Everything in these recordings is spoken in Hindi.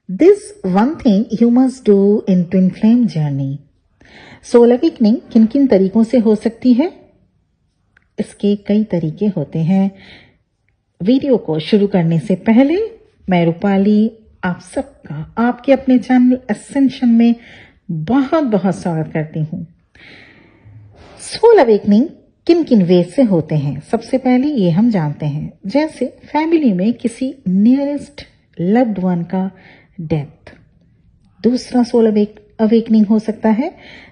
This one thing you must do in twin flame journey. Soul awakening किन किन तरीकों से हो सकती है? इसके कई तरीके होते हैं। वीडियो को शुरू करने से पहले मैं रूपाली आप सबका आपके अपने चैनल एसेंशन में बहुत बहुत स्वागत करती हूँ। सोल अवेकनिंग किन किन वे से होते हैं, सबसे पहले ये हम जानते हैं। जैसे फैमिली में किसी नियरेस्ट लव्ड वन का डेथ, दूसरा सोल अवेकनिंग हो सकता है।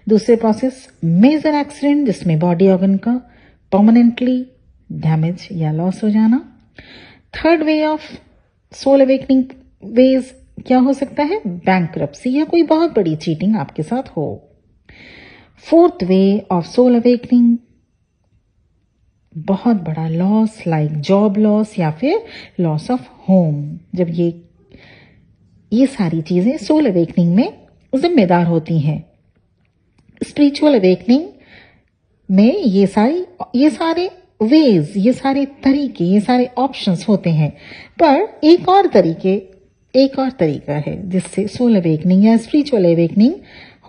दूसरे प्रोसेस मेजर एक्सीडेंट जिसमें बॉडी ऑर्गन का परमानेंटली डैमेज या लॉस हो जाना। Third way of soul awakening ways क्या हो सकता है? बैंकरप्सी या कोई बहुत बड़ी चीटिंग आपके साथ हो। Fourth way of soul awakening बहुत बड़ा लॉस लाइक जॉब लॉस या फिर लॉस ऑफ होम, जब ये सारी चीजें सोल अवेकनिंग में जिम्मेदार होती हैं। स्पिरिचुअल अवेकनिंग में ये सारे वेज, ये सारे तरीके, ये सारे ऑप्शंस होते हैं। पर एक और तरीका है जिससे सोल अवेकनिंग या स्पिरिचुअल अवेकनिंग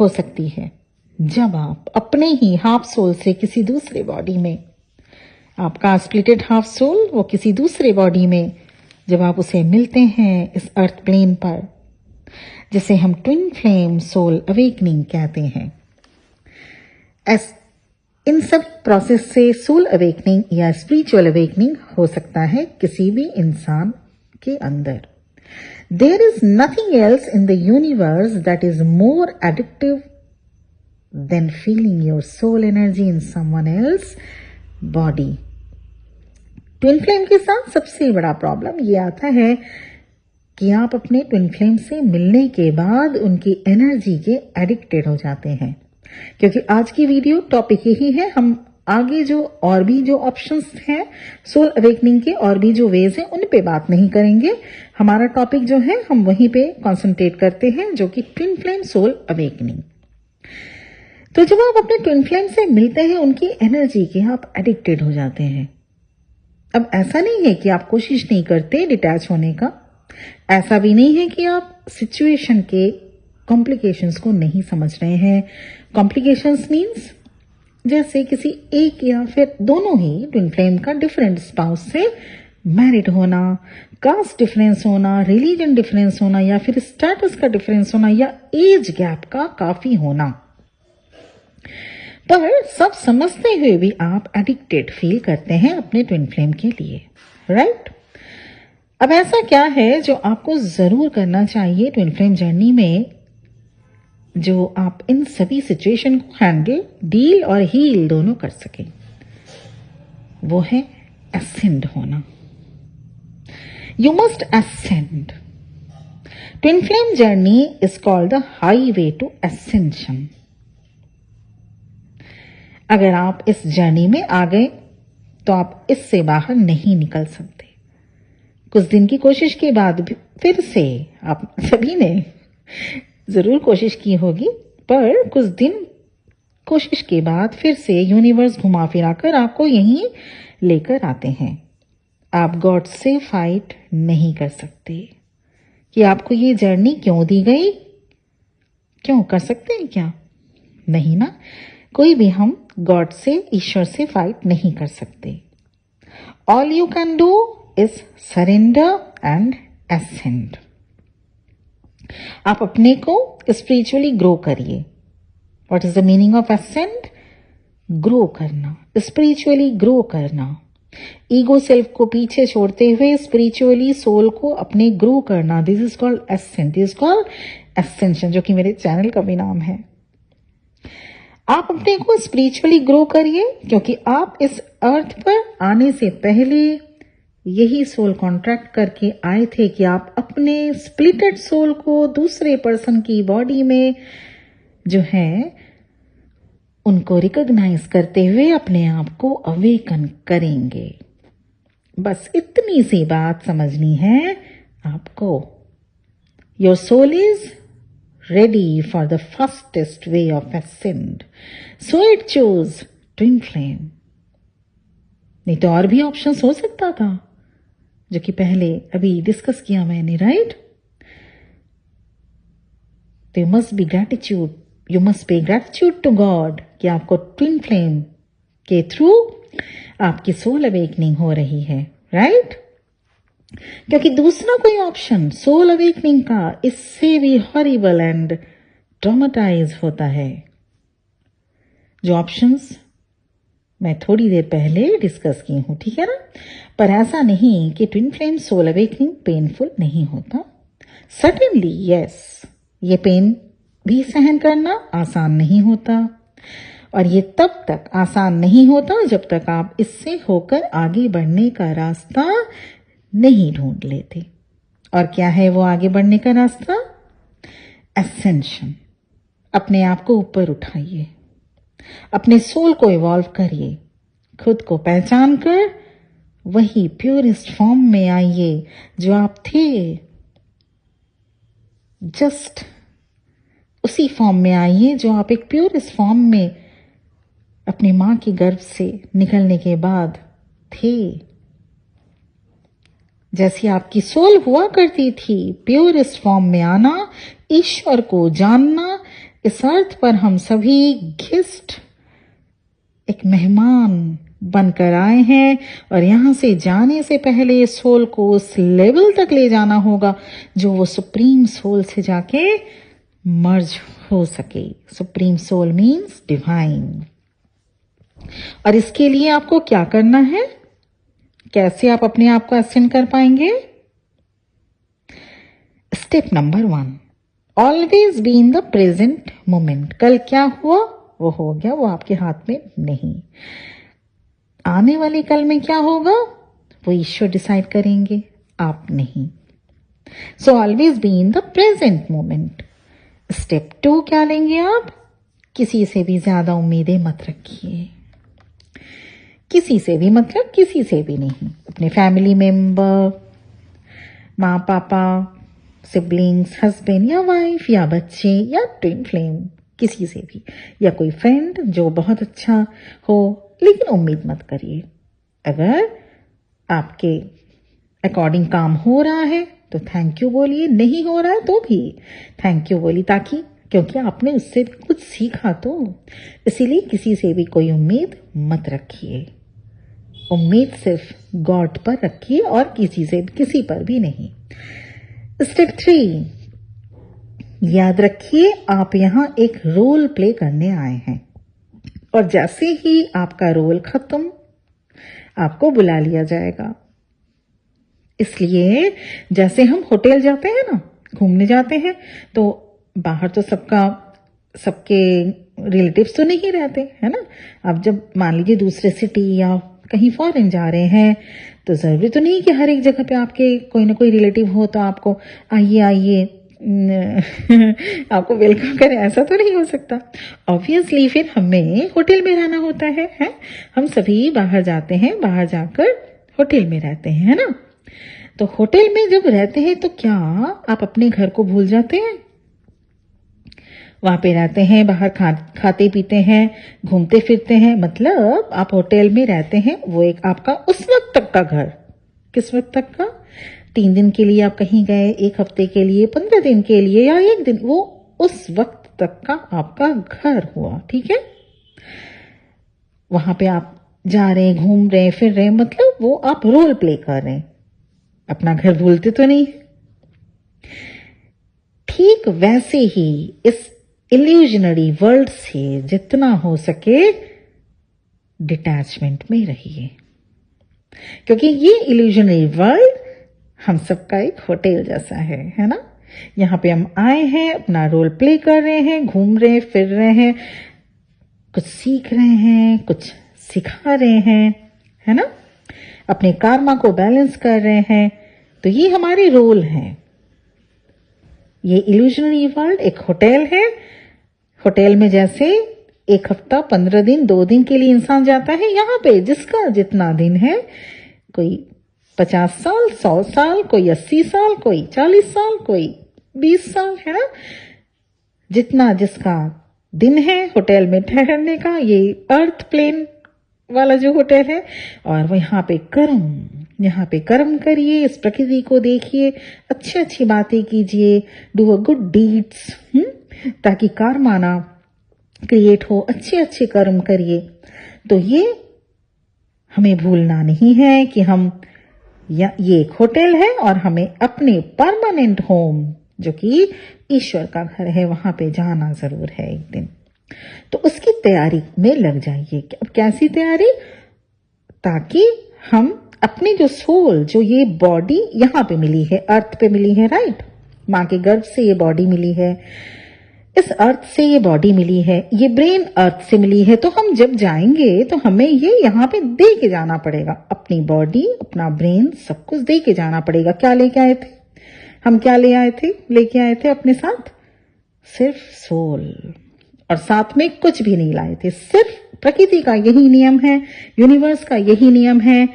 हो सकती है। जब आप अपने ही हाफ सोल से किसी दूसरे बॉडी में, आपका स्प्लिटेड हाफ सोल वो किसी दूसरे बॉडी में जब आप उसे मिलते हैं इस अर्थ प्लेन पर, जिसे हम ट्विन फ्लेम सोल अवेकनिंग कहते हैं। इन सब प्रोसेस से सोल अवेकनिंग या स्पिरिचुअल अवेकनिंग हो सकता है किसी भी इंसान के अंदर। There is nothing else in the universe that is more addictive than feeling your soul energy in someone else body. Twin flame के साथ सबसे बड़ा प्रॉब्लम ये आता है कि आप अपने ट्विन फ्लेम से मिलने के बाद उनकी एनर्जी के एडिक्टेड हो जाते हैं। क्योंकि आज की वीडियो टॉपिक यही है, हम आगे जो ऑप्शंस हैं सोल अवेकनिंग के और भी जो वेज हैं उन पे बात नहीं करेंगे। हमारा टॉपिक जो है हम वहीं पे कंसंट्रेट करते हैं, जो कि ट्विन फ्लेम सोल अवेकनिंग। तो जब आप अपने ट्विन फ्लेम से मिलते हैं उनकी एनर्जी के आप एडिक्टेड हो जाते हैं। अब ऐसा नहीं है कि आप कोशिश नहीं करते डिटैच होने का, ऐसा भी नहीं है कि आप सिचुएशन के कॉम्प्लिकेशंस को नहीं समझ रहे हैं। कॉम्प्लिकेशंस मीन्स जैसे किसी एक या फिर दोनों ही ट्विन फ्लेम का डिफरेंट स्पाउस से मैरिड होना, कास्ट डिफरेंस होना, रिलीजन डिफरेंस होना या फिर स्टेटस का डिफरेंस होना या एज गैप का काफी होना। पर सब समझते हुए भी आप एडिक्टेड फील करते हैं अपने ट्विन फ्लेम के लिए, राइट? अब ऐसा क्या है जो आपको जरूर करना चाहिए ट्विन फ्लेम जर्नी में, जो आप इन सभी सिचुएशन को हैंडल, डील और हील दोनों कर सकें? वो है असेंड होना। You must ascend. Twin flame journey is called the highway to ascension. अगर आप इस जर्नी में आ गए तो आप इससे बाहर नहीं निकल सकते। कुछ दिन की कोशिश के बाद भी फिर से आप सभी ने जरूर कोशिश की होगी, पर कुछ दिन कोशिश के बाद फिर से यूनिवर्स घुमा फिरा कर आपको यहीं लेकर आते हैं। आप गॉड से फाइट नहीं कर सकते कि आपको ये जर्नी क्यों दी गई। क्यों कर सकते हैं क्या? नहीं ना, कोई भी हम गॉड से, ईश्वर से फाइट नहीं कर सकते। All you can do is surrender and ascend. आप अपने को स्पिरिचुअली ग्रो करिए। What is the meaning of ascend? Grow करना, स्पिरिचुअली ग्रो करना, ईगो सेल्फ को पीछे छोड़ते हुए स्पिरिचुअली सोल को अपने ग्रो करना। This is called ascend, this is called ascension, जो कि मेरे चैनल का भी नाम है। आप अपने को स्पिरिचुअली ग्रो करिए, क्योंकि आप इस अर्थ पर आने से पहले यही सोल कॉन्ट्रैक्ट करके आए थे कि आप अपने स्प्लिटेड सोल को दूसरे पर्सन की बॉडी में जो है उनको रिकॉग्नाइज करते हुए अपने आप को अवेकन करेंगे। बस इतनी सी बात समझनी है आपको। Your soul is ready for the fastest way of ascent. So it chose twin flame. नहीं तो और भी ऑप्शंस हो सकता था, जो कि पहले अभी डिस्कस किया मैंने, राइट? पर कुछ दिन कोशिश के बाद फिर से यूनिवर्स घुमा फिरा कर आपको यहीं लेकर आते हैं। आप गॉड से फाइट नहीं कर सकते कि आपको ये जर्नी क्यों दी गई। क्यों कर सकते हैं क्या? नहीं ना, कोई भी हम गॉड से, ईश्वर से फाइट नहीं कर सकते। All you can do is surrender and ascend. So you must pay gratitude to God कि आपको ट्विन फ्लेम के थ्रू आपकी सोल अवेकनिंग हो रही है, राइट? क्योंकि दूसरा कोई ऑप्शन सोल अवेकनिंग का इससे भी हॉरिबल एंड ट्रॉमेटाइज होता है, जो ऑप्शंस मैं थोड़ी देर पहले डिस्कस की हूं, ठीक है ना? पर ऐसा नहीं कि twin flame soul awakening painful नहीं होता। सर्टेनली यस, ये पेन भी सहन करना आसान नहीं होता, और ये तब तक आसान नहीं होता जब तक आप इससे होकर आगे बढ़ने का रास्ता नहीं ढूंढ लेते। और क्या है वो आगे बढ़ने का रास्ता? एसेंशन। अपने आप को ऊपर उठाइए, अपने सोल को इवॉल्व करिए, खुद को पहचान कर वही प्योरेस्ट फॉर्म में आइए जो आप थे। जस्ट उसी फॉर्म में आइए जो आप एक प्योरेस्ट फॉर्म में अपनी मां के गर्भ से निकलने के बाद थे। जैसी आपकी सोल हुआ करती थी, प्योरेस्ट फॉर्म में आना, ईश्वर को जानना, इस अर्थ पर हम सभी गेस्ट, एक मेहमान बनकर आए हैं, और यहां से जाने से पहले सोल को उस लेवल तक ले जाना होगा जो वो सुप्रीम सोल से जाके मर्ज हो सके। Supreme soul means divine. और इसके लिए आपको क्या करना है? कैसे आप अपने आप को असेंड कर पाएंगे? Step number 1, always be in the present moment. कल क्या हुआ वो हो गया, वो आपके हाथ में नहीं। आने वाले कल में क्या होगा वो ईश्वर डिसाइड करेंगे, आप नहीं। So always be in the present moment. Step 2 क्या लेंगे आप? किसी से भी ज्यादा उम्मीदें मत रखिए। किसी से भी मतलब किसी से भी नहीं। अपने फैमिली मेंबर, माँ पापा, सिबलिंग्स, हस्बैंड या वाइफ या बच्चे या ट्विन फ्लेम, किसी से भी, या कोई फ्रेंड जो बहुत अच्छा हो, लेकिन उम्मीद मत करिए। अगर आपके अकॉर्डिंग काम हो रहा है तो थैंक यू बोलिए, नहीं हो रहा है तो भी थैंक यू बोलिए, ताकि क्योंकि आपने उससे भी कुछ सीखा तो। इसीलिए किसी से भी कोई उम्मीद मत रखिए। उम्मीद सिर्फ गॉड पर रखिए और किसी पर भी नहीं। स्टेप 3, याद रखिए आप यहां एक रोल प्ले करने आए हैं, और जैसे ही आपका रोल खत्म आपको बुला लिया जाएगा। इसलिए जैसे हम होटल जाते हैं ना, घूमने जाते हैं, तो बाहर तो सबके रिलेटिव्स तो नहीं रहते, है ना? अब जब मान लीजिए दूसरे सिटी या कहीं फॉरेन जा रहे हैं, तो जरूरी तो नहीं कि हर एक जगह पे आपके कोई ना कोई रिलेटिव हो तो आपको आइए आपको वेलकम करें, ऐसा तो नहीं हो सकता। ऑब्वियसली फिर हमें होटल में रहना होता है? हम सभी बाहर जाते हैं, बाहर जाकर होटल में रहते हैं, है ना? तो होटल में जब रहते हैं तो क्या आप अपने घर को भूल जाते हैं? वहां पे रहते हैं, बाहर खाते पीते हैं, घूमते फिरते हैं, मतलब आप होटल में रहते हैं। वो एक आपका उस वक्त तक का घर। किस वक्त तक का? 3 दिन के लिए आप कहीं गए, 1 हफ्ते के लिए, 15 दिन के लिए या 1 दिन, वो उस वक्त तक का आपका घर हुआ, ठीक है? वहां पे आप जा रहे हैं, घूम रहे हैं, फिर रहे, मतलब वो आप रोल प्ले कर रहे हैं, अपना घर भूलते तो नहीं। ठीक वैसे ही इस इल्यूजनरी वर्ल्ड से जितना हो सके डिटैचमेंट में रहिए, क्योंकि ये इल्यूजनरी वर्ल्ड हम सबका एक होटल जैसा है ना? यहाँ पे हम आए हैं, अपना रोल प्ले कर रहे हैं, घूम रहे हैं, फिर रहे हैं, कुछ सीख रहे हैं, कुछ सिखा रहे हैं, है ना? अपने कार्मा को बैलेंस कर रहे हैं। तो ये हमारे रोल हैं। ये इल्यूजनरी वर्ल्ड एक होटल है। होटल में जैसे 1 हफ्ता, 15 दिन, 2 दिन के लिए इंसान जाता है, यहाँ पे जिसका जितना दिन है, कोई 50 साल, 100 साल, कोई 80 साल, कोई 40 साल, कोई 20 साल, है ना? जितना जिसका दिन है होटल में ठहरने का, ये अर्थ प्लेन वाला जो होटल है, और वो यहाँ पे कर्म करिए, इस प्रकृति को देखिए, अच्छी अच्छी बातें कीजिए, डू अ गुड डीड्स, ताकि कारमाना क्रिएट हो, अच्छे अच्छे कर्म करिए। तो ये हमें भूलना नहीं है कि हम ये एक होटल है और हमें अपने परमानेंट होम जो कि ईश्वर का घर है वहां पे जाना जरूर है एक दिन। तो उसकी तैयारी में लग जाइए। अब कैसी तैयारी? ताकि हम अपने जो सोल, जो ये बॉडी यहाँ पे मिली है, अर्थ पे मिली है, राइट, माँ के गर्भ से ये बॉडी मिली है, इस अर्थ से ये बॉडी मिली है, ये ब्रेन अर्थ से मिली है। तो हम जब जाएंगे तो हमें ये यहाँ पे दे के जाना पड़ेगा, अपनी बॉडी, अपना ब्रेन, सब कुछ दे के जाना पड़ेगा। क्या लेके आए थे हम? क्या लेके आए थे अपने साथ? सिर्फ सोल। और साथ में कुछ भी नहीं लाए थे। सिर्फ प्रकृति का यही नियम है, यूनिवर्स का यही नियम है।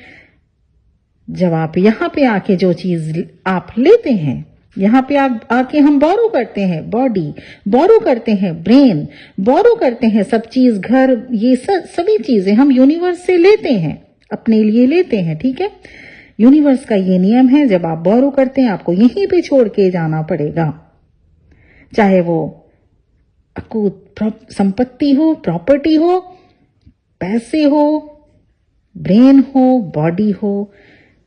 जब आप यहाँ पे आके जो चीज आप लेते हैं, यहाँ पे आके हम बोरो करते हैं, बॉडी बोरो करते हैं, ब्रेन बोरो करते हैं, सब चीज, घर, ये सभी चीजें हम यूनिवर्स से लेते हैं, अपने लिए लेते हैं। ठीक है, यूनिवर्स का ये नियम है, जब आप बोरो करते हैं आपको यहीं पे छोड़ के जाना पड़ेगा। चाहे वो अकूत संपत्ति हो, प्रॉपर्टी हो, पैसे हो, ब्रेन हो, बॉडी हो,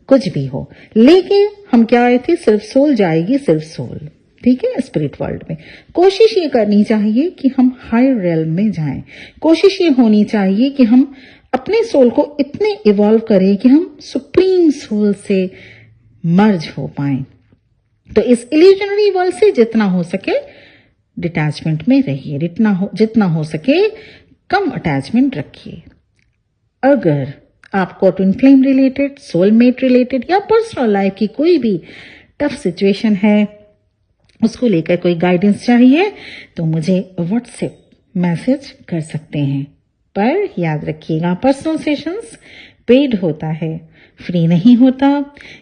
कुछ भी हो, लेकिन हम क्या आए थे? सिर्फ सोल जाएगी, सिर्फ सोल। ठीक है, स्पिरिट वर्ल्ड में कोशिश ये करनी चाहिए कि हम हायर रियल्म में जाएं। कोशिश ये होनी चाहिए कि हम अपने सोल को इतने इवॉल्व करें कि हम सुप्रीम सोल से मर्ज हो पाए। तो इस इल्यूजनरी वर्ल्ड से जितना हो सके डिटैचमेंट में रहिए, जितना हो सके कम अटैचमेंट रखिए। अगर आपको twin flame related, soulmate related या पर्सनल लाइफ की कोई भी टफ सिचुएशन है, उसको लेकर कोई गाइडेंस चाहिए तो मुझे व्हाट्सएप मैसेज कर सकते हैं। पर याद रखिएगा, पर्सनल सेशंस पेड होता है, फ्री नहीं होता।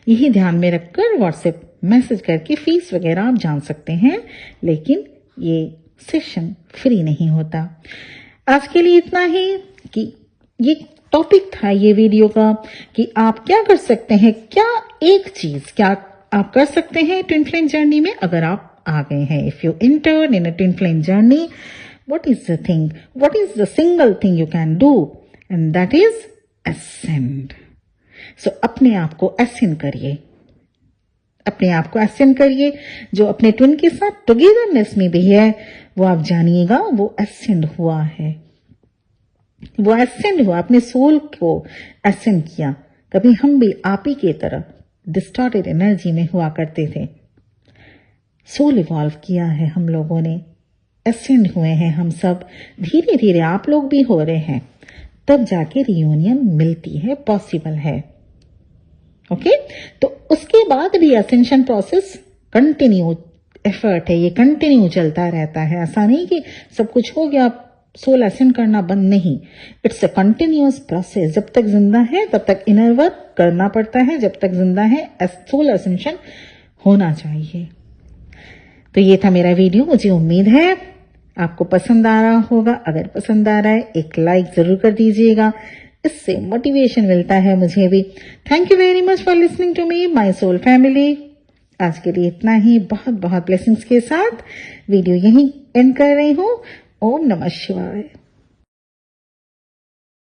यही ध्यान में रखकर व्हाट्सएप मैसेज करके फीस वगैरह आप जान सकते हैं, लेकिन ये सेशन फ्री नहीं होता। आज के लिए इतना ही कि ये टॉपिक था ये वीडियो का कि आप क्या कर सकते हैं, क्या एक चीज क्या आप कर सकते हैं ट्विन फ्लेम जर्नी में अगर आप आ गए हैं। If you enter in a twin flame journey, what is the single thing you can do, and that is ascend. So अपने आप को ascend करिए, अपने आप को ascend करिए। जो अपने ट्विन के साथ टुगेदरनेस में भी है वो आप जानिएगा वो ascend हुआ है, वो ascend हुआ, अपने सोल को ascend किया। कभी हम भी आप ही की तरह डिस्टॉर्टेड एनर्जी में हुआ करते थे, सोल इवॉल्व किया है हम लोगों ने, एसेंड हुए हैं हम सब, धीरे धीरे आप लोग भी हो रहे हैं, तब जाके रियूनियन मिलती है, पॉसिबल है। ओके, तो उसके बाद भी असेंशन प्रोसेस कंटिन्यू एफर्ट है, ये कंटिन्यू चलता रहता है। ऐसा नहीं कि सब कुछ हो गया सोल असेंड करना बंद, नहीं, इट्स अ कंटिन्यूअस प्रोसेस। जब तक जिंदा है तब तक इनर वर्क करना पड़ता है, जब तक जिंदा है सोल असेंशन होना चाहिए। तो ये था मेरा वीडियो, मुझे उम्मीद है आपको पसंद आ रहा होगा। अगर पसंद आ रहा है एक लाइक जरूर कर दीजिएगा, इससे मोटिवेशन मिलता है मुझे भी। Thank you very much for listening to me, my soul family. आज के लिए इतना ही, बहुत बहुत ब्लेसिंग्स के साथ वीडियो यहीं एंड कर रही हूँ। ओम नमः शिवाय।